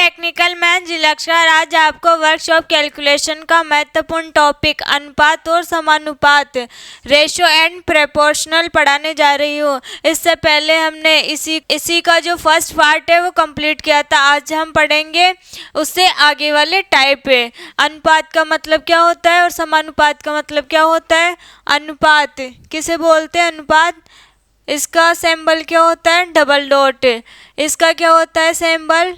Technical मैं जिलाक्षर आज आपको वर्कशॉप कैलकुलेशन का महत्वपूर्ण टॉपिक अनुपात और समानुपात रेशो एंड प्रोपोर्शनल पढ़ाने जा रही हूँ। इससे पहले हमने इसी का जो फर्स्ट पार्ट है वो कंप्लीट किया था। आज हम पढ़ेंगे उससे आगे वाले टाइप है। अनुपात का मतलब क्या होता है और समानुपात का मतलब क्या होता है। अनुपात किसे बोलते हैं? अनुपात इसका सिंबल क्या होता है? Double dot. इसका क्या होता है सिंबल?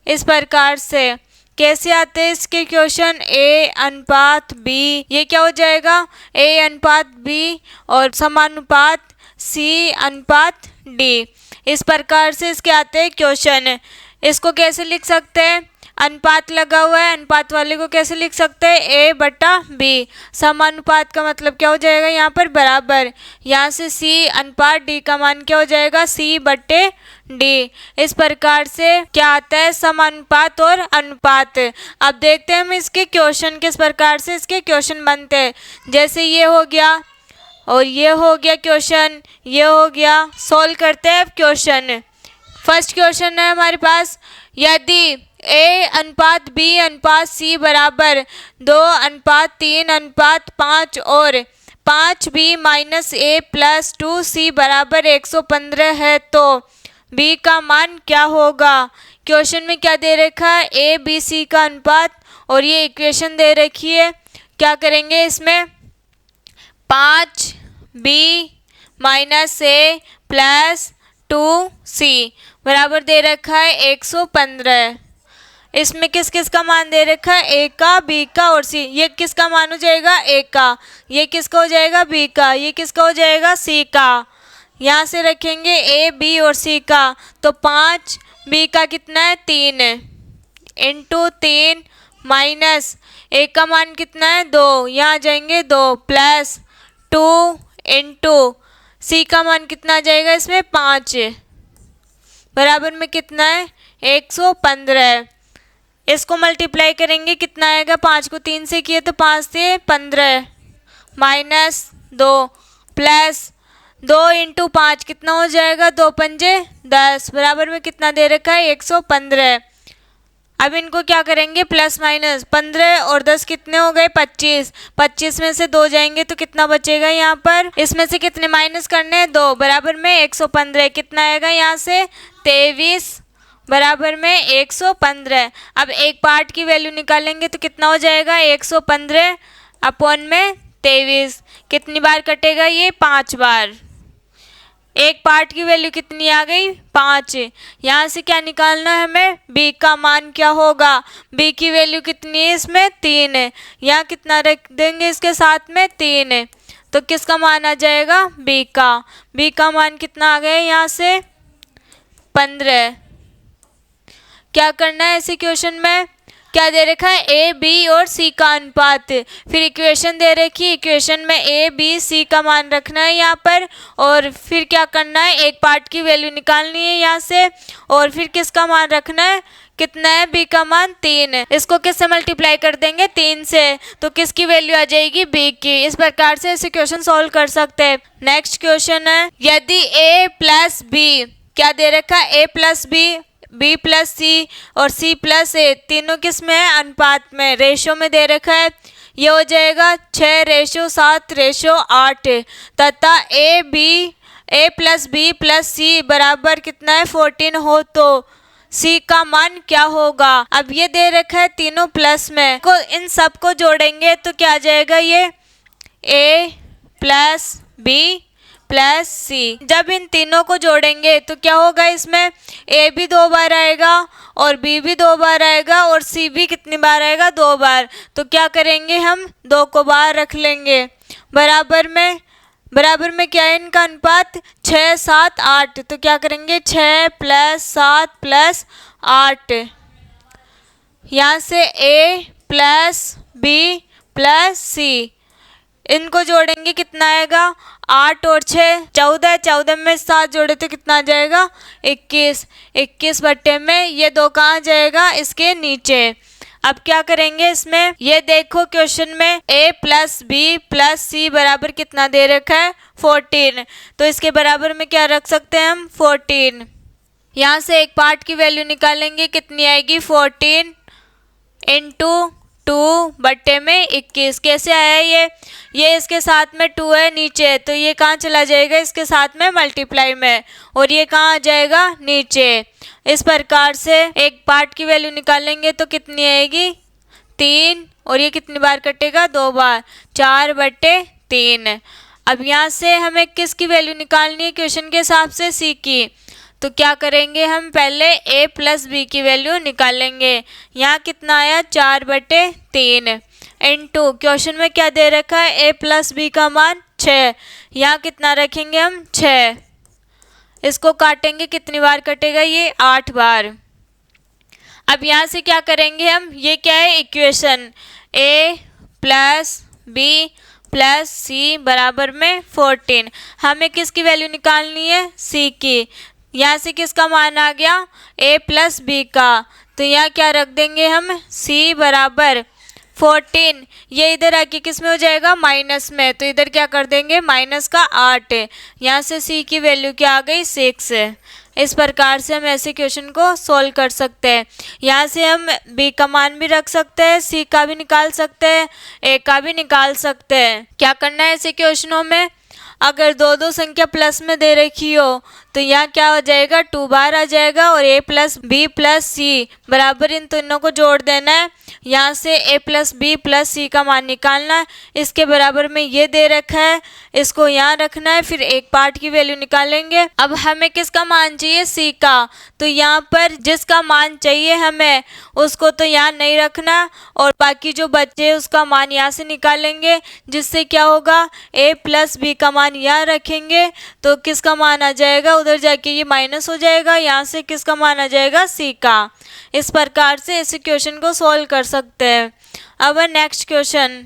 इस प्रकार से कैसे आते हैं इसके क्वेश्चन? ए अनुपात बी, ये क्या हो जाएगा? ए अनुपात बी, और समानुपात सी अनुपात डी। इस प्रकार से इसके आते हैं क्वेश्चन। इसको कैसे लिख सकते हैं? अनुपात लगा हुआ है, अनुपात वाले को कैसे लिख सकते हैं? ए बटा बी। समानुपात का मतलब क्या हो जाएगा? यहाँ पर बराबर। यहाँ से सी अनुपात डी का मान क्या हो जाएगा? सी बटे डी। इस प्रकार से क्या आता है? समानुपात और अनुपात। अब देखते हैं हम इसके क्वेश्चन किस प्रकार से इसके क्वेश्चन बनते हैं। जैसे ये हो गया और ये हो गया क्वेश्चन, ये हो गया। सॉल्व करते हैं अब क्वेश्चन। फर्स्ट क्वेश्चन है हमारे पास, यदि ए अनुपात बी अनुपात सी बराबर 2 अनुपात 3 अनुपात 5 और 5b माइनस ए प्लस 2c बराबर 115 है तो b का मान क्या होगा? क्वेश्चन में क्या दे रखा है? ए बी सी का अनुपात और ये इक्वेशन दे रखी है। क्या करेंगे इसमें? 5b माइनस ए प्लस 2c बराबर दे रखा है 115। इसमें किस किस का मान दे रखा है? ए का, बी का और सी। ये किसका मान हो जाएगा? ए का। ये किसका हो जाएगा? बी का। ये किसका हो जाएगा? सी का। यहाँ से रखेंगे ए बी और सी का, तो 5 बी का कितना है? 3 इंटू 3 माइनस ए का मान कितना है? 2, यहाँ आ जाएंगे 2 प्लस 2 इंटू सी का मान कितना आ जाएगा इसमें? 5 बराबर में कितना है? 115। इसको मल्टीप्लाई करेंगे कितना आएगा? 5 को 3 से किए तो 5 से 15 माइनस 2 प्लस 2 इंटू 5 कितना हो जाएगा? 2 पंजे 10 बराबर में कितना दे रखा है? 115। अब इनको क्या करेंगे? प्लस माइनस 15 और 10 कितने हो गए? 25। 25 में से 2 जाएंगे तो कितना बचेगा? यहाँ पर इसमें से कितने माइनस करने हैं? 2 बराबर में 115। कितना आएगा यहाँ से? 23 बराबर में 115। अब एक पार्ट की वैल्यू निकालेंगे तो कितना हो जाएगा? 115 अपॉन में 23। कितनी बार कटेगा ये? 5 बार। एक पार्ट की वैल्यू कितनी आ गई? 5। यहाँ से क्या निकालना है हमें? बी का मान क्या होगा? बी की वैल्यू कितनी है इसमें? 3 है। यहाँ कितना रख देंगे इसके साथ में? 3 तो किसका मान आ जाएगा? बी का। बी का मान कितना आ गया यहाँ से? 15। क्या करना है इसी क्वेश्चन में? क्या दे रखा है? ए बी और सी का अनुपात। फिर इक्वेशन दे रखी है, इक्वेशन में ए बी सी का मान रखना है यहाँ पर, और फिर क्या करना है? एक पार्ट की वैल्यू निकालनी है यहाँ से, और फिर किसका मान रखना है? कितना है? बी का मान 3 है। इसको किससे मल्टीप्लाई कर देंगे? 3 से, तो किसकी वैल्यू आ जाएगी? बी की। इस प्रकार से इसे क्वेश्चन सॉल्व कर सकते हैं। नेक्स्ट क्वेश्चन है, यदि ए प्लस बी, क्या दे रखा है? ए प्लस बी, बी प्लस सी और सी प्लस ए तीनों किस में है? अनुपात में, रेशो में दे रखा है। ये हो जाएगा 6:7:8 तथा ए प्लस बी प्लस सी बराबर कितना है? 14 हो तो सी का मान क्या होगा? अब ये दे रखा है तीनों प्लस में, को इन सब को जोड़ेंगे तो क्या आ जाएगा? ये ए प्लस बी प्लस सी। जब इन तीनों को जोड़ेंगे तो क्या होगा? इसमें ए भी 2 बार आएगा और बी भी 2 बार आएगा और सी भी कितनी बार आएगा? 2 बार। तो क्या करेंगे हम? 2 को बाहर रख लेंगे। बराबर में क्या है इनका अनुपात? 6:7:8। तो क्या करेंगे? 6 + 7 + 8। यहाँ से ए प्लस बी प्लस सी, इनको जोड़ेंगे कितना आएगा? 8 और 6 14। 14 में 7 जोड़े तो कितना आ जाएगा? 21। 21 बट्टे में ये 2 कहाँ जाएगा? इसके नीचे। अब क्या करेंगे इसमें? ये देखो क्वेश्चन में a plus B plus C बराबर कितना दे रखा है? 14। तो इसके बराबर में क्या रख सकते हैं हम? 14। यहाँ से एक पार्ट की वैल्यू निकालेंगे, कितनी आएगी 14 इंटू 2/21। कैसे आया ये इसके साथ में 2 है नीचे, तो ये कहाँ चला जाएगा, इसके साथ में मल्टीप्लाई में, और ये कहाँ आ जाएगा नीचे। इस प्रकार से एक पार्ट की वैल्यू निकालेंगे तो कितनी आएगी 3, और ये कितनी बार कटेगा 2 बार, 4/3। अब यहाँ से हमें किसकी वैल्यू निकालनी है क्वेश्चन के हिसाब से, सी की। तो क्या करेंगे हम, पहले a प्लस बी की वैल्यू निकालेंगे। यहाँ कितना आया 4/3 इंटू क्वेश्चन में क्या दे रखा है, a प्लस बी का मान 6। यहाँ कितना रखेंगे हम 6, इसको काटेंगे, कितनी बार कटेगा ये 8 बार। अब यहाँ से क्या करेंगे हम, ये क्या है equation, a plus B plus C बराबर में 14। हमें किसकी वैल्यू निकालनी है, सी की। यहाँ से किसका मान आ गया, a प्लस बी का, तो यहाँ क्या रख देंगे हम, c बराबर 14। ये इधर आके किस में हो जाएगा, माइनस में, तो इधर क्या कर देंगे माइनस का 8। यहाँ से c की वैल्यू क्या आ गई 6। इस प्रकार से हम ऐसे क्वेश्चन को सोल्व कर सकते हैं। यहाँ से हम b का मान भी रख सकते हैं, c का भी निकाल सकते हैं, a का भी निकाल सकते हैं। क्या करना है ऐसे क्वेश्चनों में, अगर दो संख्या प्लस में दे रखी हो तो यहाँ क्या हो जाएगा 2 बार आ जाएगा, और a plus B plus C बराबर इन तीनों को जोड़ देना है। यहाँ से a प्लस बी प्लस सी का मान निकालना है, इसके बराबर में ये दे रखा है, इसको यहाँ रखना है, फिर एक पार्ट की वैल्यू निकालेंगे। अब हमें किसका मान चाहिए, c का, तो यहाँ पर जिसका मान चाहिए हमें उसको तो यहाँ नहीं रखना, और बाकी जो बचे उसका मान यहाँ से निकालेंगे, जिससे क्या होगा a प्लस बी का मान यहाँ रखेंगे तो किसका मान आ जाएगा, उधर जाके ये माइनस हो जाएगा, यहाँ से किसका मान आ जाएगा सी का। इस प्रकार से इस क्वेश्चन को सॉल्व कर सकते हैं। अब next question,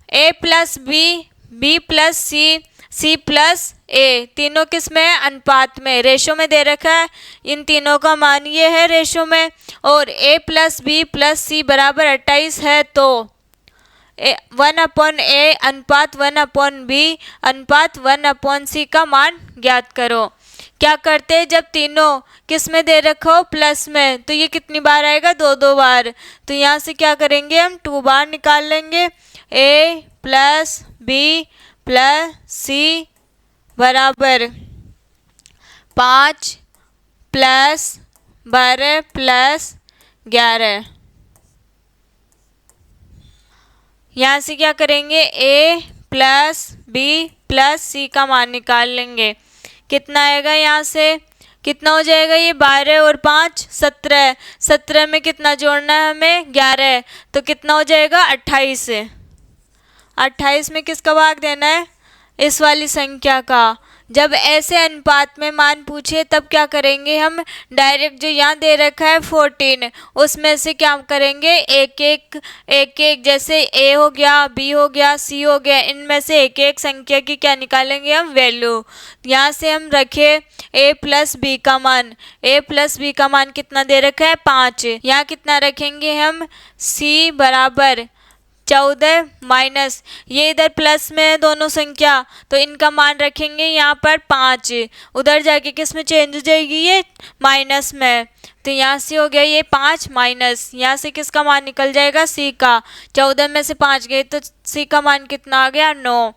a plus B B plus C C plus A, तीनों किस में है, अनुपात में, रेशो में दे रखा है। इन तीनों का मान ये है रेशो में, और a plus B plus C बराबर 28 है, तो 1/a अनुपात 1/b अनुपात 1/c का मान ज्ञात करो। क्या करते हैं, जब तीनों किस में दे रखा हो प्लस में, तो ये कितनी बार आएगा 2 बार, तो यहाँ से क्या करेंगे हम 2 बार निकाल लेंगे। a plus B plus C बराबर 5 प्लस 12 प्लस 11। यहाँ से क्या करेंगे a प्लस बी प्लस सी का मान निकाल लेंगे, कितना आएगा, यहाँ से कितना हो जाएगा, ये 12 और 5 17, 17 में कितना जोड़ना है हमें 11, तो कितना हो जाएगा 28। 28 में किसका भाग देना है, इस वाली संख्या का। जब ऐसे अनुपात में मान पूछे तब क्या करेंगे हम, डायरेक्ट जो यहाँ दे रखा है 14 उसमें से क्या करेंगे एक एक जैसे a हो गया, b हो गया, c हो गया, इनमें से एक एक संख्या की क्या निकालेंगे हम वैल्यू। यहाँ से हम रखे a प्लस बी का मान, a प्लस बी का मान कितना दे रखा है 5। यहाँ कितना रखेंगे हम c बराबर 14 माइनस, ये इधर प्लस में है दोनों संख्या तो इनका मान रखेंगे यहाँ पर 5, उधर जाके किस में चेंज हो जाएगी ये माइनस में, तो यहाँ से हो गया ये 5 माइनस, यहाँ से किसका मान निकल जाएगा सी का। 14 में से 5 गए तो सी का मान कितना आ गया 9।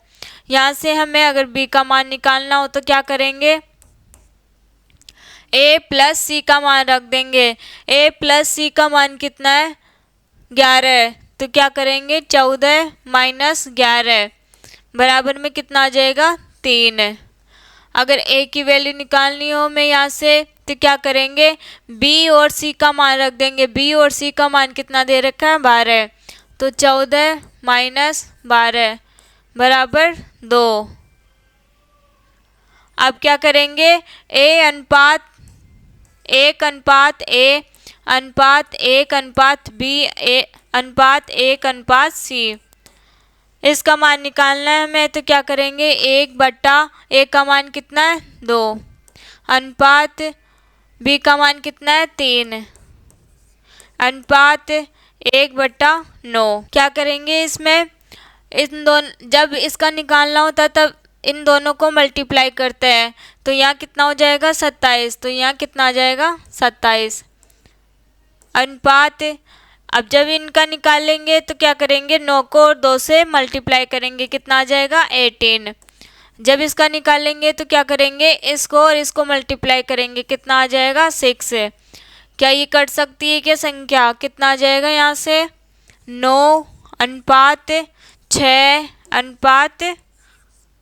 यहाँ से हमें अगर बी का मान निकालना हो तो क्या करेंगे, a प्लस सी का मान रख देंगे। a प्लस सी का मान कितना है 11, तो क्या करेंगे 14 माइनस 11 बराबर में कितना आ जाएगा 3। अगर a की वैल्यू निकालनी हो हमें यहाँ से तो क्या करेंगे b और c का मान रख देंगे। b और c का मान कितना दे रखा है 12, तो 14 माइनस 12 बराबर 2। अब क्या करेंगे a अनुपात 1 अनुपात a अनुपात 1 अनुपात b अनुपात 1 अनुपात c, इसका मान निकालना है हमें तो क्या करेंगे 1/1 का मान कितना है 2 अनुपात b का मान कितना है 3 अनुपात 1/9। क्या करेंगे इसमें इन दोनों, जब इसका निकालना होता तब इन दोनों को मल्टीप्लाई करते हैं तो यहाँ कितना हो जाएगा 27, तो यहाँ कितना आ जाएगा 27 अनुपात। अब जब इनका निकालेंगे तो क्या करेंगे, 9 को 2 से मल्टीप्लाई करेंगे, कितना आ जाएगा 18। जब इसका निकालेंगे तो क्या करेंगे, इसको और इसको मल्टीप्लाई करेंगे, कितना आ जाएगा 6। क्या ये कट सकती है क्या संख्या, कितना आ जाएगा यहाँ से 9 अनुपात 6 अनुपात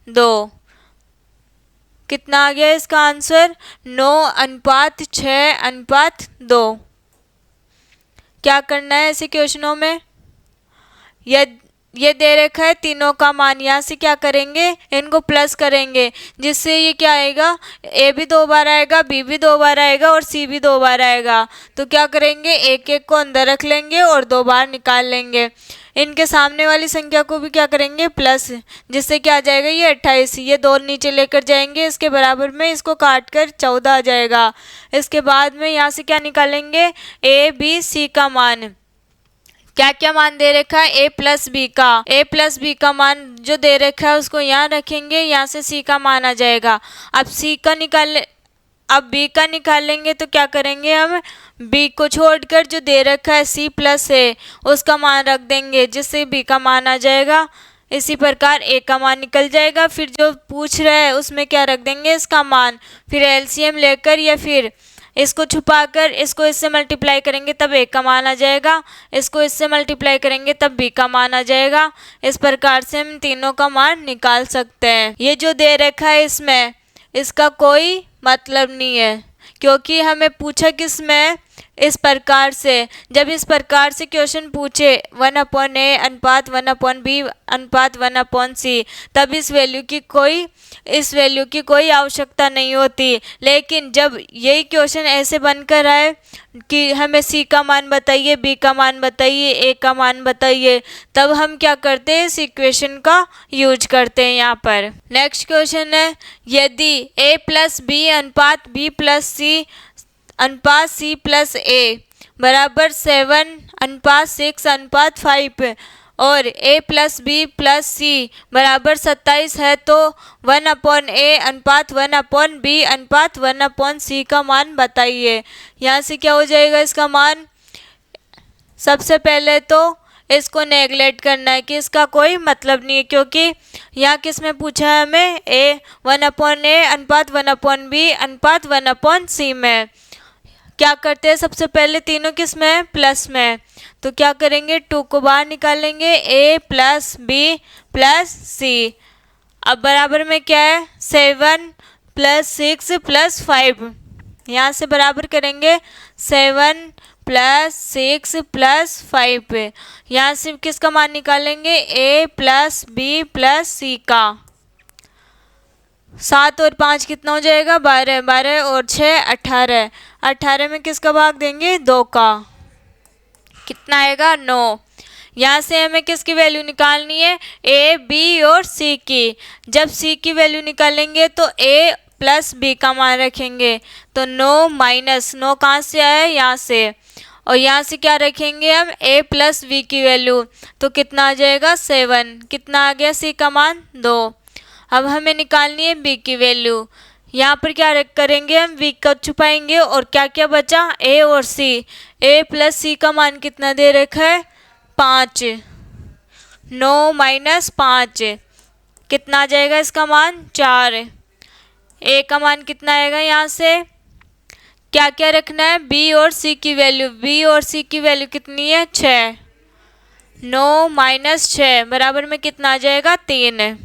2। कितना आ गया इसका आंसर 9 अनुपात 6 अनुपात 2। क्या करना है ऐसे क्वेश्चनों में, ये दे रखा है तीनों का मान, यहाँ से क्या करेंगे इनको प्लस करेंगे, जिससे ये क्या आएगा, ए भी 2 बार आएगा, बी भी 2 बार आएगा और सी भी 2 बार आएगा। तो क्या करेंगे, एक एक को अंदर रख लेंगे और 2 बार निकाल लेंगे। इनके सामने वाली संख्या को भी क्या करेंगे प्लस, जिससे क्या आ जाएगा ये 28, ये 2 नीचे लेकर जाएंगे, इसके बराबर में इसको काट कर 14 आ जाएगा। इसके बाद में यहाँ से क्या निकालेंगे, ए बी सी का मान, क्या क्या मान दे रखा है, ए प्लस बी का मान जो दे रखा है उसको यहाँ रखेंगे, यहाँ से सी का मान आ जाएगा। अब बी का निकालेंगे तो क्या करेंगे, हम बी को छोड़कर जो दे रखा है सी प्लस ए उसका मान रख देंगे, जिससे बी का मान आ जाएगा। इसी प्रकार ए का मान निकल जाएगा, फिर जो पूछ रहा है उसमें क्या रख देंगे इसका मान, फिर एलसीएम लेकर या फिर इसको छुपाकर इसको इससे मल्टीप्लाई करेंगे तब ए का मान आ जाएगा, इसको इससे मल्टीप्लाई करेंगे तब बी का मान आ जाएगा। इस प्रकार से हम तीनों का मान निकाल सकते हैं। ये जो दे रखा है इसमें इसका कोई मतलब नहीं है, क्योंकि हमें पूछा किस में, इस प्रकार से। जब इस प्रकार से क्वेश्चन पूछे 1/a अनुपात 1/b अनुपात 1/c, तब इस वैल्यू की कोई आवश्यकता नहीं होती। लेकिन जब यही क्वेश्चन ऐसे बनकर आए कि हमें सी का मान बताइए, बी का मान बताइए, ए का मान बताइए, तब हम क्या करते हैं, इस इक्वेशन का यूज करते हैं यहाँ पर। नेक्स्ट क्वेश्चन है, यदि a प्लस बी अनुपात b प्लस सी अनुपात c प्लस ए बराबर 7 अनुपात 6 अनुपात 5 और a plus B plus C बराबर 27 है, तो 1/a अनुपात 1/b अनुपात 1/c का मान बताइए। यहाँ से क्या हो जाएगा इसका मान, सबसे पहले तो इसको नेगलेक्ट करना है कि इसका कोई मतलब नहीं है, क्योंकि यहाँ किस में पूछा है हमें, a 1/a अनुपात 1/b अनुपात 1/c में। क्या करते हैं, सबसे पहले तीनों किस में है, प्लस में, तो क्या करेंगे 2 को बाहर निकालेंगे, a प्लस बी प्लस सी। अब बराबर में क्या है 7 प्लस 6 प्लस 5, यहाँ से बराबर करेंगे 7 प्लस 6 प्लस 5, यहाँ से किसका मान निकालेंगे, a प्लस बी प्लस सी का। 7 और 5 कितना हो जाएगा 12, 12 और 6 18, 18 में किसका भाग देंगे 2 का, कितना आएगा 9। यहाँ से हमें किसकी वैल्यू निकालनी है, ए बी और सी की। जब सी की वैल्यू निकालेंगे तो ए प्लस बी का मान रखेंगे, तो 9 माइनस 9 कहाँ से आया, यहाँ से, और यहाँ से क्या रखेंगे हम a प्लस बी की वैल्यू, तो कितना आ जाएगा 7, कितना आ गया सी का मान 2। अब हमें निकालनी है b की वैल्यू, यहाँ पर क्या करेंगे हम v को छुपाएंगे और क्या क्या बचा a और c। a प्लस सी का मान कितना दे रखा है 5, 9 माइनस 5 कितना आ जाएगा इसका मान 4। a का मान कितना आएगा, यहाँ से क्या क्या रखना है b और c की वैल्यू, b और c की वैल्यू कितनी है 6, 9 माइनस 6 बराबर में कितना आ जाएगा 3।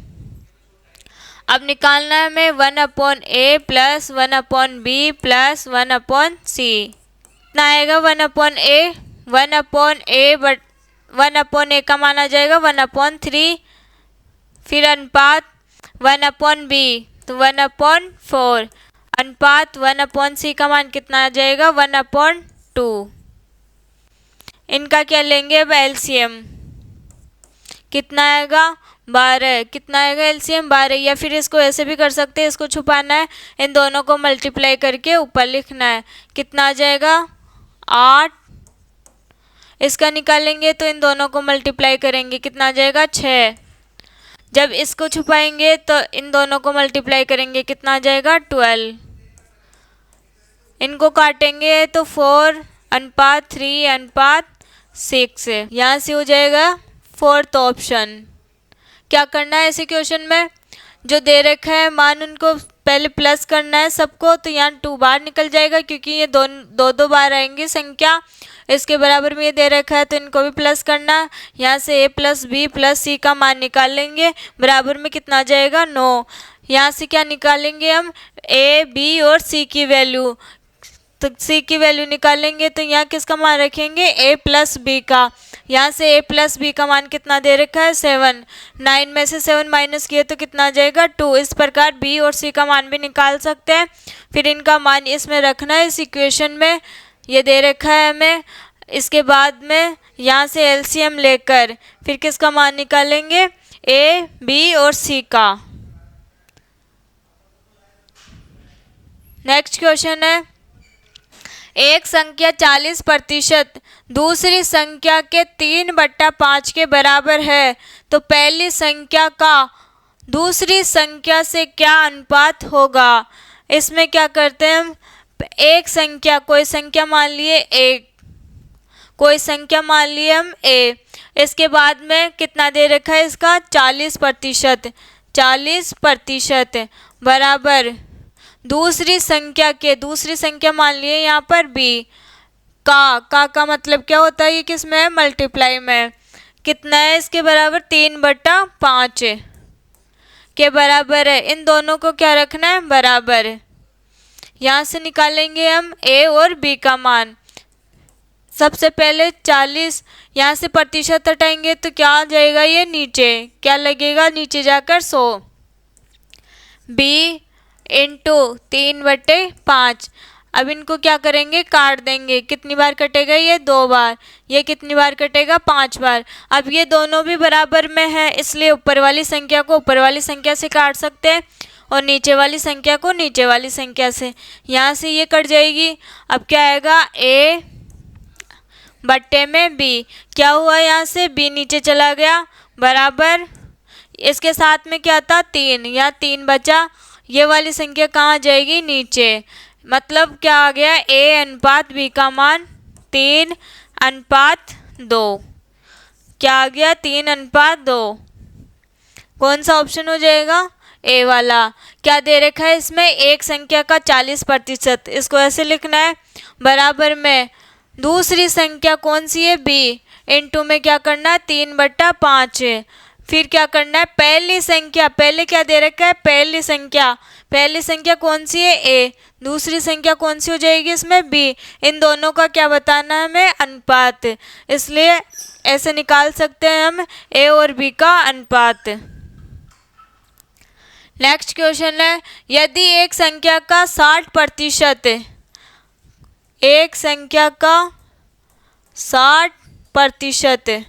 अब निकालना है हमें 1/a plus 1/b plus 1/c, कितना आएगा 1/a, 1/a का मान आ जाएगा 1/3, फिर अनुपात 1/b तो 1/4, अनुपात 1/c का मान कितना आ जाएगा 1/2। इनका क्या लेंगे अब एलसीएम, कितना आएगा 12, कितना आएगा एलसीएम 12, या फिर इसको ऐसे भी कर सकते हैं, इसको छुपाना है, इन दोनों को मल्टीप्लाई करके ऊपर लिखना है, कितना आ जाएगा 8। इसका निकालेंगे तो इन दोनों को मल्टीप्लाई करेंगे, कितना आ जाएगा 6। जब इसको छुपाएंगे तो इन दोनों को मल्टीप्लाई करेंगे, कितना आ जाएगा 12। इनको काटेंगे तो 4:3:6, यहाँ से हो जाएगा 4th ऑप्शन। क्या करना है इस इक्वेशन में, जो दे रखा है मान उनको पहले प्लस करना है सबको, तो यहाँ 2 बार निकल जाएगा क्योंकि ये दो बार आएंगी संख्या। इसके बराबर में ये दे रखा है तो इनको भी प्लस करना। यहाँ से a + b + c का मान निकाल लेंगे, बराबर में कितना आ जाएगा 9। यहाँ से क्या निकालेंगे हम, a, b और c की वैल्यू। तो c की वैल्यू निकालेंगे तो यहाँ किसका मान रखेंगे, a + b का। यहाँ से a + b का मान कितना दे रखा है 7। 9 में से 7 माइनस किए तो कितना आ जाएगा 2। इस प्रकार b और c का मान भी निकाल सकते हैं। फिर इनका मान इसमें रखना है, इस इक्वेशन में ये दे रखा है हमें। इसके बाद में यहाँ से एलसीएम लेकर फिर किसका मान निकालेंगे, a, b और c का। नेक्स्ट क्वेश्चन है, एक संख्या 40% दूसरी संख्या के 3/5 के बराबर है तो पहली संख्या का दूसरी संख्या से क्या अनुपात होगा। इसमें क्या करते हैं हम, एक संख्या, कोई संख्या मान लिए एक, कोई संख्या मान लिए हम a, इसके बाद में कितना दे रखा है इसका 40%, 40% बराबर दूसरी संख्या के, दूसरी संख्या मान लिए यहाँ पर b का मतलब क्या होता है, ये किस में है, मल्टीप्लाई में। कितना है इसके बराबर 3/5 के बराबर है। इन दोनों को क्या रखना है, बराबर। यहाँ से निकालेंगे हम a और b का मान। सबसे पहले 40, यहाँ से प्रतिशत हटाएंगे तो क्या आ जाएगा, ये नीचे क्या लगेगा, नीचे जाकर 100। b × 3/5। अब इनको क्या करेंगे, काट देंगे। कितनी बार कटेगा, ये 2 बार। ये कितनी बार कटेगा, 5 बार। अब ये दोनों भी बराबर में है, इसलिए ऊपर वाली संख्या को ऊपर वाली संख्या से काट सकते हैं और नीचे वाली संख्या को नीचे वाली संख्या से। यहाँ से ये कट जाएगी। अब क्या आएगा, a बट्टे में b। क्या हुआ, यहाँ से b नीचे चला गया, बराबर इसके साथ में क्या था 3, यहाँ 3 बचा। ये वाली संख्या कहाँ जाएगी, नीचे। मतलब क्या आ गया, a/b का मान 3:2। क्या आ गया, 3:2। कौन सा ऑप्शन हो जाएगा, a वाला। क्या दे रखा है इसमें, एक संख्या का 40%, इसको ऐसे लिखना है, बराबर में दूसरी संख्या कौन सी है, b, इनटू में क्या करना है 3/5। फिर क्या करना है, पहली संख्या, पहले क्या दे रखा है, पहली संख्या, पहली संख्या कौन सी है, a, दूसरी संख्या कौन सी हो जाएगी इसमें, b। इन दोनों का क्या बताना है हमें, अनुपात। इसलिए ऐसे निकाल सकते हैं हम a और b का अनुपात। नेक्स्ट क्वेश्चन है, यदि एक संख्या का 60%, एक संख्या का 60%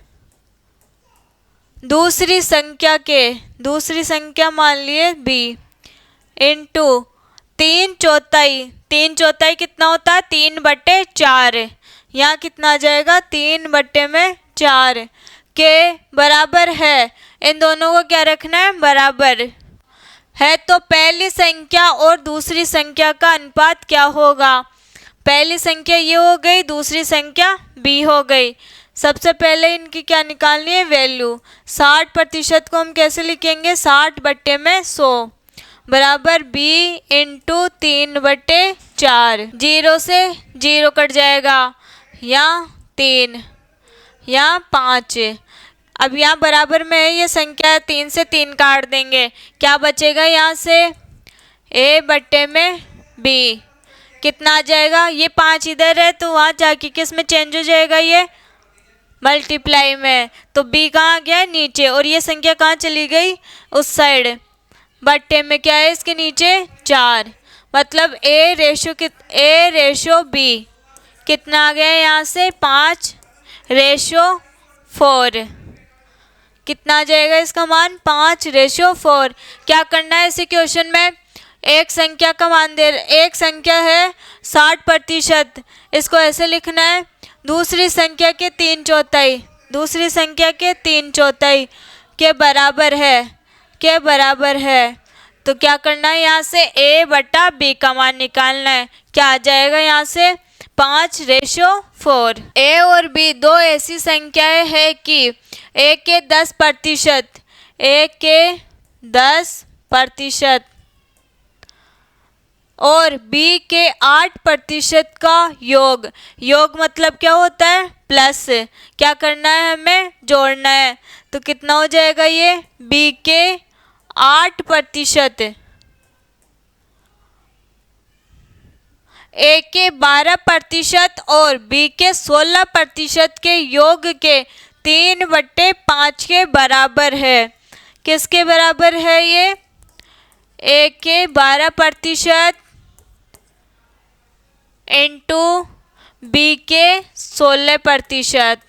दूसरी संख्या के, दूसरी संख्या मान लिए b, इंटू 3/4, 3/4 कितना होता है, 3/4। यहाँ कितना आ जाएगा, 3/4 के बराबर है। इन दोनों को क्या रखना है, बराबर है। तो पहली संख्या और दूसरी संख्या का अनुपात क्या होगा। पहली संख्या ये हो गई, दूसरी संख्या b हो गई। सबसे पहले इनकी क्या निकालनी है, वैल्यू। 60% को हम कैसे लिखेंगे, 60/100 बराबर b × 3/4। 0 से 0 कट जाएगा, यहाँ 3, यहाँ 5। अब यहाँ बराबर में है ये संख्या, 3 से 3 काट देंगे, क्या बचेगा, यहाँ से a/b कितना आ जाएगा, ये 5 इधर है तो वहाँ जाके किस में चेंज हो जाएगा, ये मल्टीप्लाई में। तो b कहाँ गया, नीचे, और ये संख्या कहाँ चली गई, उस साइड। बट्टे में क्या है इसके नीचे, 4। मतलब a/b कितना आ गया, यहाँ से 5/4। कितना आ जाएगा इसका मान, 5/4। क्या करना है इस क्वेश्चन में, एक संख्या का मान दे, एक संख्या है 60%, इसको ऐसे लिखना है, दूसरी संख्या के 3/4, दूसरी संख्या के 3/4 के बराबर है। के बराबर है। तो क्या करना है, यहाँ से a बटा b का मान निकालना है। क्या आ जाएगा यहाँ से 5:4। a और b दो ऐसी संख्याएं हैं कि a के 10% और b के 8% का योग। योग मतलब क्या होता है, प्लस। क्या करना है, हमें जोड़ना है। तो कितना हो जाएगा ये, b के 8%, a के 12% और b के 16% के योग के 3/5 के बराबर है। किसके बराबर है ये, a के 12% इंटू b के 16%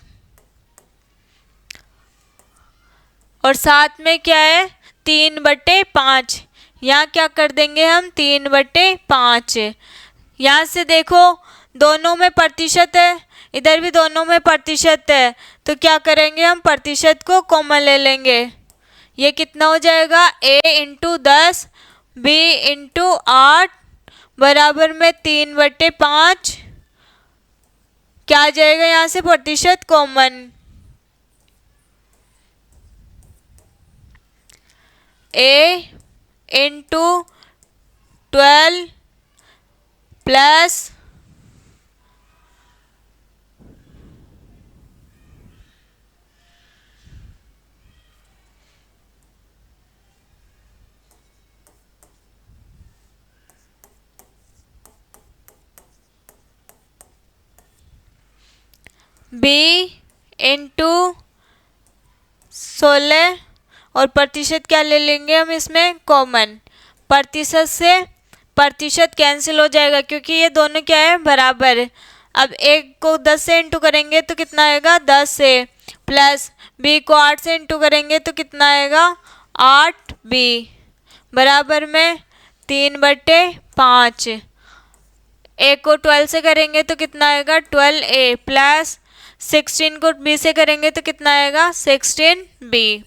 और साथ में क्या है 3/5। यहाँ क्या कर देंगे हम, 3/5। यहाँ से देखो दोनों में प्रतिशत है, इधर भी दोनों में प्रतिशत है, तो क्या करेंगे हम, प्रतिशत को कॉमन ले लेंगे। ये कितना हो जाएगा, a इंटू 10 b इंटू 8 बराबर में 3/5। क्या आ जाएगा यहाँ से, प्रतिशत common. a into 12 plus b into 16 और प्रतिशत क्या ले लेंगे हम इसमें, कॉमन। प्रतिशत से प्रतिशत कैंसिल हो जाएगा क्योंकि ये दोनों क्या है, बराबर। अब एक को 10 से इंटू करेंगे तो कितना आएगा, 10 से, प्लस b को 8 से इंटू करेंगे तो कितना आएगा, 8b बराबर में 3/5। a को 12 से करेंगे तो कितना आएगा, 12a प्लस 16 को b से करेंगे तो कितना आएगा, 16b।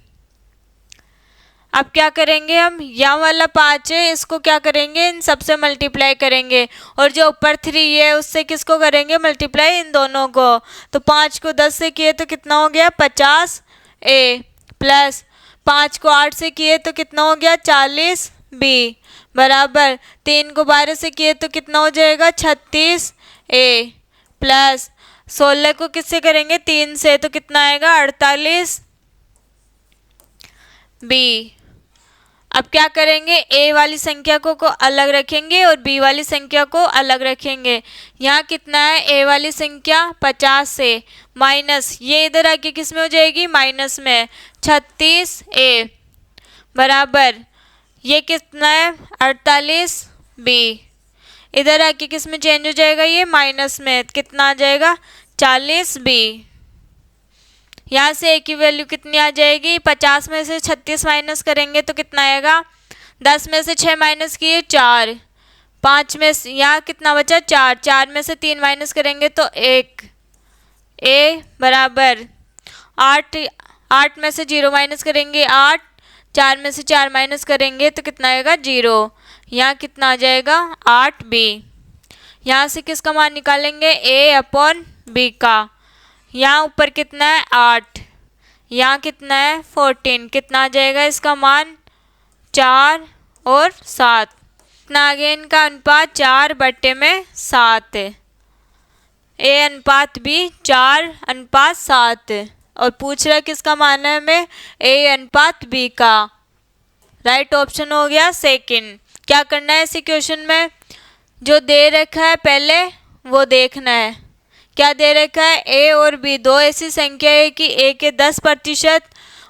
अब क्या करेंगे हम, यहाँ वाला 5 है, इसको क्या करेंगे, इन सबसे मल्टीप्लाई करेंगे और जो ऊपर 3 है उससे किसको करेंगे, मल्टीप्लाई, इन दोनों को। तो 5 को 10 से किए तो कितना हो गया, 50a प्लस 5 को 8 से किए तो कितना हो गया, 40b बराबर 3 को 12 से किए तो कितना हो जाएगा, 36a प्लस 16 को किससे करेंगे, 3 से, तो कितना आएगा, 48b। अब क्या करेंगे, a वाली संख्या को अलग रखेंगे और b वाली संख्या को अलग रखेंगे। यहाँ कितना है, a वाली संख्या 50 से माइनस, ये इधर आके किस में हो जाएगी, माइनस में, 36a बराबर ये कितना है, 48b। इधर आके किस में चेंज हो जाएगा, ये माइनस में, कितना आ जाएगा, 40b। यहाँ से a की वैल्यू कितनी आ जाएगी, 50 में से 36 माइनस करेंगे तो कितना आएगा, 10 में से 6 माइनस किए 4, 5 में से यहाँ कितना बचा, 4, 4 में से 3 माइनस करेंगे तो 1, a बराबर 8, 8 में से 0 माइनस करेंगे 8, 4 में से 4 माइनस करेंगे तो कितना आएगा, 0। यहाँ कितना आ जाएगा, 8b। यहाँ से किसका मान निकालेंगे, a/b का। यहाँ ऊपर कितना है, 8, यहाँ कितना है, 14, कितना आ जाएगा इसका मान, 4 और 7। कितना आ गया इनका अनुपात, 4/7। a अनुपात b 4:7 और पूछ रहा है किसका मान है हमें, a अनुपात b का। राइट ऑप्शन हो गया सेकंड। क्या करना है इस इक्वेशन में, जो दे रखा है पहले वो देखना है। क्या दे रखा है, a और b दो ऐसी संख्या है कि a के 10%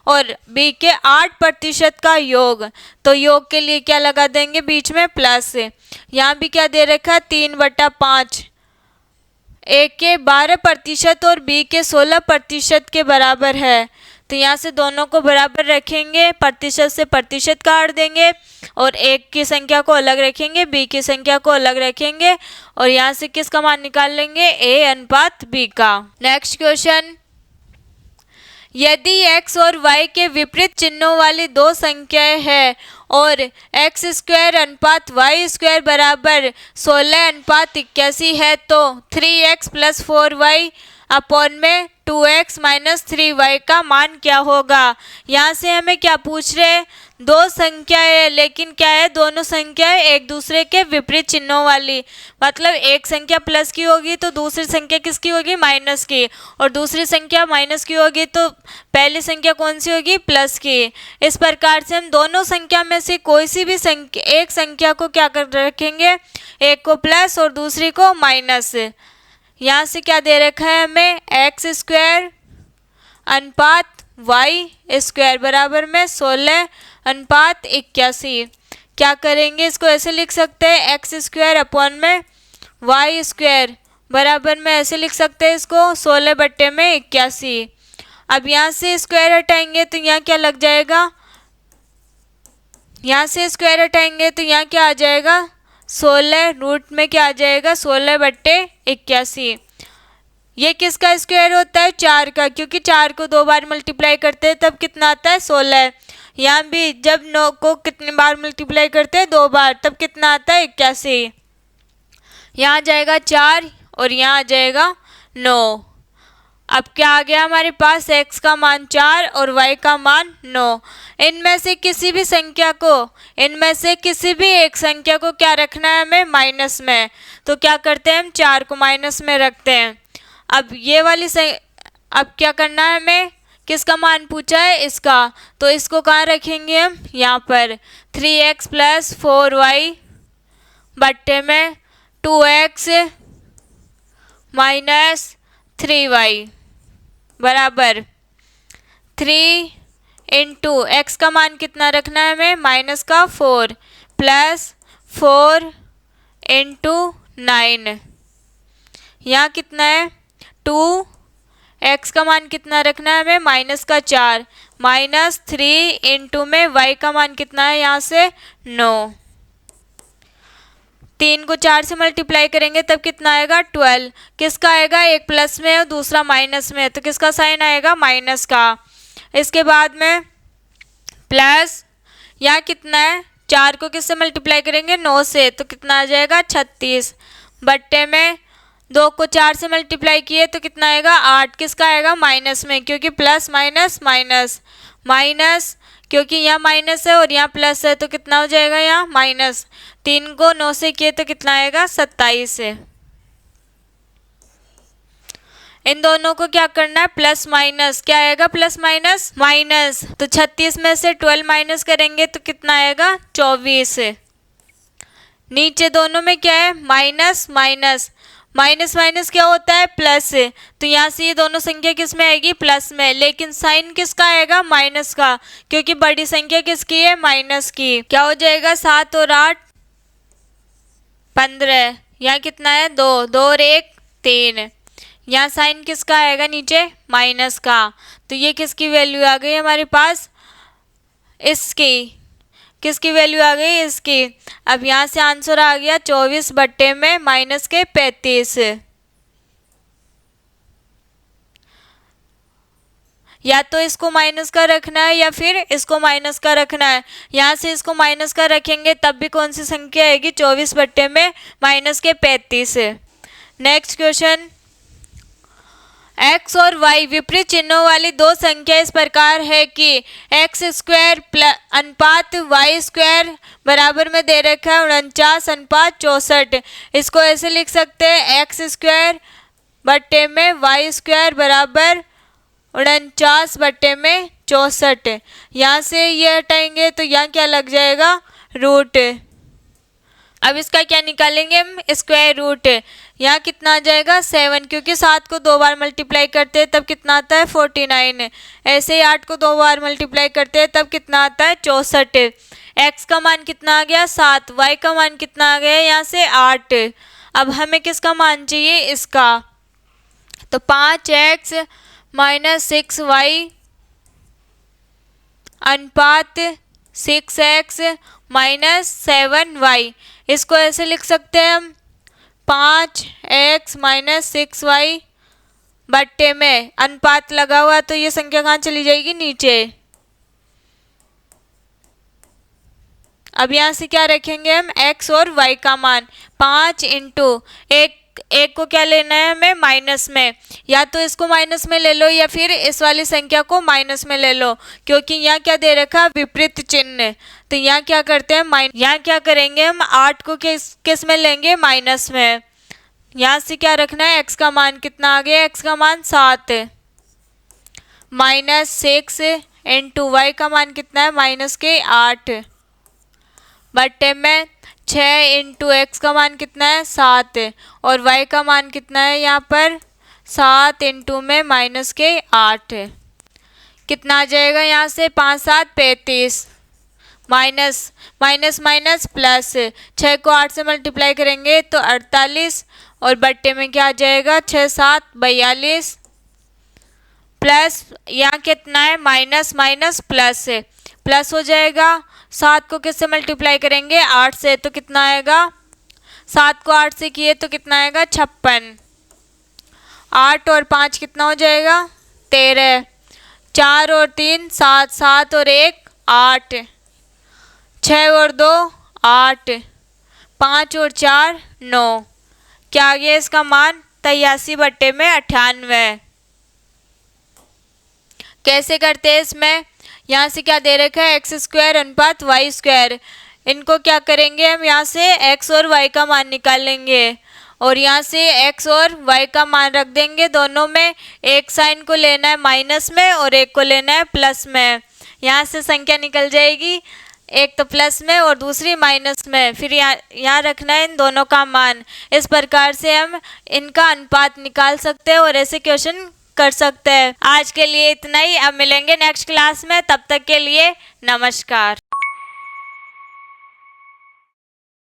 और b के 8% का योग। तो योग के लिए क्या लगा देंगे, बीच में प्लस। यहाँ भी क्या दे रखा है, 3/5, a के 12% और b के 16% के बराबर है। तो यहाँ से दोनों को बराबर रखेंगे, प्रतिशत से प्रतिशत काट देंगे और एक की संख्या को अलग रखेंगे, b की संख्या को अलग रखेंगे और यहाँ से किसका मान निकाल लेंगे, a अनुपात b का। नेक्स्ट क्वेश्चन, यदि x और y के विपरीत चिन्हों वाली दो संख्याएं हैं और x स्क्वायर अनुपात y स्क्वायर बराबर 16 अनुपात 81 है तो 3x प्लस 4y अपॉन में 2x माइनस 3y का मान क्या होगा। यहाँ से हमें क्या पूछ रहे हैं, दो संख्याएं है लेकिन क्या है, दोनों संख्याएं एक दूसरे के विपरीत चिन्हों वाली। मतलब एक संख्या प्लस की होगी तो दूसरी संख्या किसकी होगी, माइनस की, और दूसरी संख्या माइनस की होगी तो पहली संख्या कौन सी होगी, प्लस की। इस प्रकार से हम दोनों संख्या में से कोई सी भी संख्या, एक संख्या को क्या कर रखेंगे, एक को प्लस और दूसरी को माइनस। यहाँ से क्या दे रखा है हमें, एक्स स्क्वायर अनुपात वाई स्क्वायर बराबर में 16 अनुपात 81। क्या करेंगे, इसको ऐसे लिख सकते हैं, एक्स स्क्वायर अपॉन में वाई स्क्वायर बराबर में ऐसे लिख सकते हैं इसको 16 बट्टे में 81। अब यहाँ से स्क्वायर हटाएंगे तो यहाँ क्या लग जाएगा, यहाँ से स्क्वायर हटाएंगे तो यहाँ क्या आ जाएगा, 16 रूट में क्या आ जाएगा, 16 बट्टे 81। ये किसका स्क्वायर होता है, 4 का, क्योंकि 4 को 2 बार मल्टीप्लाई करते हैं तब कितना आता है, 16। यहाँ भी जब 9 को कितने बार मल्टीप्लाई करते हैं, 2 बार, तब कितना आता है, 81। यहाँ आ जाएगा 4 और यहाँ आ जाएगा 9। अब क्या आ गया हमारे पास, x का मान 4 और y का मान 9। इनमें से किसी भी संख्या को, इनमें से किसी भी एक संख्या को क्या रखना है हमें, माइनस में। तो क्या करते हैं हम, 4 को माइनस में रखते हैं। अब ये वाली अब क्या करना है हमें, किसका मान पूछा है, इसका, तो इसको कहाँ रखेंगे हम, यहाँ पर 3x प्लस 4y बट्टे में 2x माइनस 3y बराबर 3 इंटू एक्स का मान कितना रखना है हमें, माइनस का 4 प्लस 4 इंटू 9, यहाँ कितना है 2, एक्स का मान कितना रखना है हमें, माइनस का 4 माइनस 3 इंटू में y का मान कितना है, यहाँ से 9। 3 को 4 से मल्टीप्लाई करेंगे तब कितना आएगा, 12। किसका आएगा, एक प्लस में और दूसरा माइनस में, तो किसका साइन आएगा, माइनस का। इसके बाद में प्लस, यहाँ कितना है, 4 को किससे मल्टीप्लाई करेंगे, 9 से, तो कितना आ जाएगा 36 बट्टे में 2 को 4 से मल्टीप्लाई किए तो कितना आएगा 8। किसका आएगा, माइनस में, क्योंकि प्लस माइनस माइनस माइनस, क्योंकि यहाँ माइनस है और यहाँ प्लस है तो कितना हो जाएगा, यहाँ माइनस। 3 को 9 से किए तो कितना आएगा, 27 है। इन दोनों को क्या करना है, प्लस माइनस, क्या आएगा, प्लस माइनस माइनस, तो 36 में से 12 माइनस करेंगे तो कितना आएगा, 24। नीचे दोनों में क्या है, माइनस माइनस, माइनस माइनस क्या होता है, प्लस, तो यहाँ से ये दोनों संख्या किस में आएगी, प्लस में, लेकिन साइन किसका आएगा, माइनस का, क्योंकि बड़ी संख्या किसकी है, माइनस की। क्या हो जाएगा, 7 और 8 15, यहाँ कितना है 2, 2 और 1 3, यहाँ साइन किसका आएगा, नीचे माइनस का, तो ये किसकी वैल्यू आ गई हमारे पास, इसकी, किसकी वैल्यू आ गई, इसकी। अब यहाँ से आंसर आ गया 24 बट्टे में माइनस के 35। या तो इसको माइनस का रखना है या फिर इसको माइनस का रखना है। यहाँ से इसको माइनस का रखेंगे तब भी कौन सी संख्या आएगी, 24 बट्टे में माइनस के 35। नेक्स्ट क्वेश्चन, x और y विपरीत चिन्हों वाली दो संख्या इस प्रकार है कि एक्स स्क्वायर अनुपात वाई स्क्वायर बराबर में दे रखा है 49 अनुपात 64। इसको ऐसे लिख सकते हैं, एक्स स्क्वायर बट्टे में वाई स्क्वायर बराबर 49 बट्टे में 64। यहाँ से ये हटाएंगे तो यहाँ क्या लग जाएगा, रूट। अब इसका क्या निकालेंगे हम, स्क्वायर रूट। यहाँ कितना आ जाएगा 7, क्योंकि 7 को 2 बार मल्टीप्लाई करते हैं तब कितना आता है 49। ऐसे ही 8 को 2 बार मल्टीप्लाई करते हैं तब कितना आता है 64। x का मान कितना आ गया 7, y का मान कितना आ गया यहाँ से 8। अब हमें किसका मान चाहिए, इसका, तो 5x माइनस 6y अनुपात 6x माइनस 7y। इसको ऐसे लिख सकते हैं हम, 5x माइनस 6y बट्टे में अनुपात लगा हुआ, तो ये संख्या कहाँ चली जाएगी, नीचे। अब यहाँ से क्या रखेंगे हम, x और y का मान 5 इंटू एक को क्या लेना है हमें, माइनस में। या तो इसको माइनस में ले लो या फिर इस वाली संख्या को माइनस में ले लो, क्योंकि यहाँ क्या दे रखा है, विपरीत चिन्ह। तो यहाँ क्या करते हैं, यहाँ क्या करेंगे हम, 8 को किस में लेंगे, माइनस में। यहाँ से क्या रखना है, x का मान कितना आ गया, x का मान 7 माइनस 6 इंटू y का मान कितना है, माइनस के 8 बट्टे में 6 इंटू एक्स का मान कितना है, 7 और y का मान कितना है यहाँ पर, 7 इंटू में माइनस के 8। कितना आ जाएगा यहाँ से, 5 7 35 माइनस माइनस माइनस प्लस 6 को 8 से मल्टीप्लाई करेंगे तो 48 और बट्टे में क्या आ जाएगा, 6 7 42 प्लस यहाँ कितना है, माइनस माइनस प्लस है, प्लस हो जाएगा। 7 को किससे मल्टीप्लाई करेंगे, 8 से, तो कितना आएगा, 7 को 8 से किए तो कितना आएगा, 56। 8 और 5 कितना हो जाएगा, 13। 4 और 3 7, 7 और 1 8, 6 और 2 8, 5 और 4 9। क्या आ गया इसका मान, 83 बट्टे में 98। कैसे करते हैं इसमें, यहाँ से क्या दे रखा है, एक्स स्क्वायर अनुपात वाई स्क्वायर। इनको क्या करेंगे हम, यहाँ से एक्स और वाई का मान निकाल लेंगे और यहाँ से एक्स और वाई का मान रख देंगे दोनों में। एक साइन को लेना है माइनस में और एक को लेना है प्लस में। यहाँ से संख्या निकल जाएगी, एक तो प्लस में और दूसरी माइनस में, फिर यहाँ रखना है इन दोनों का मान। इस प्रकार से हम इनका अनुपात निकाल सकते हैं और ऐसे क्वेश्चन कर सकते हैं। आज के लिए इतना ही, अब मिलेंगे नेक्स्ट क्लास में, तब तक के लिए नमस्कार।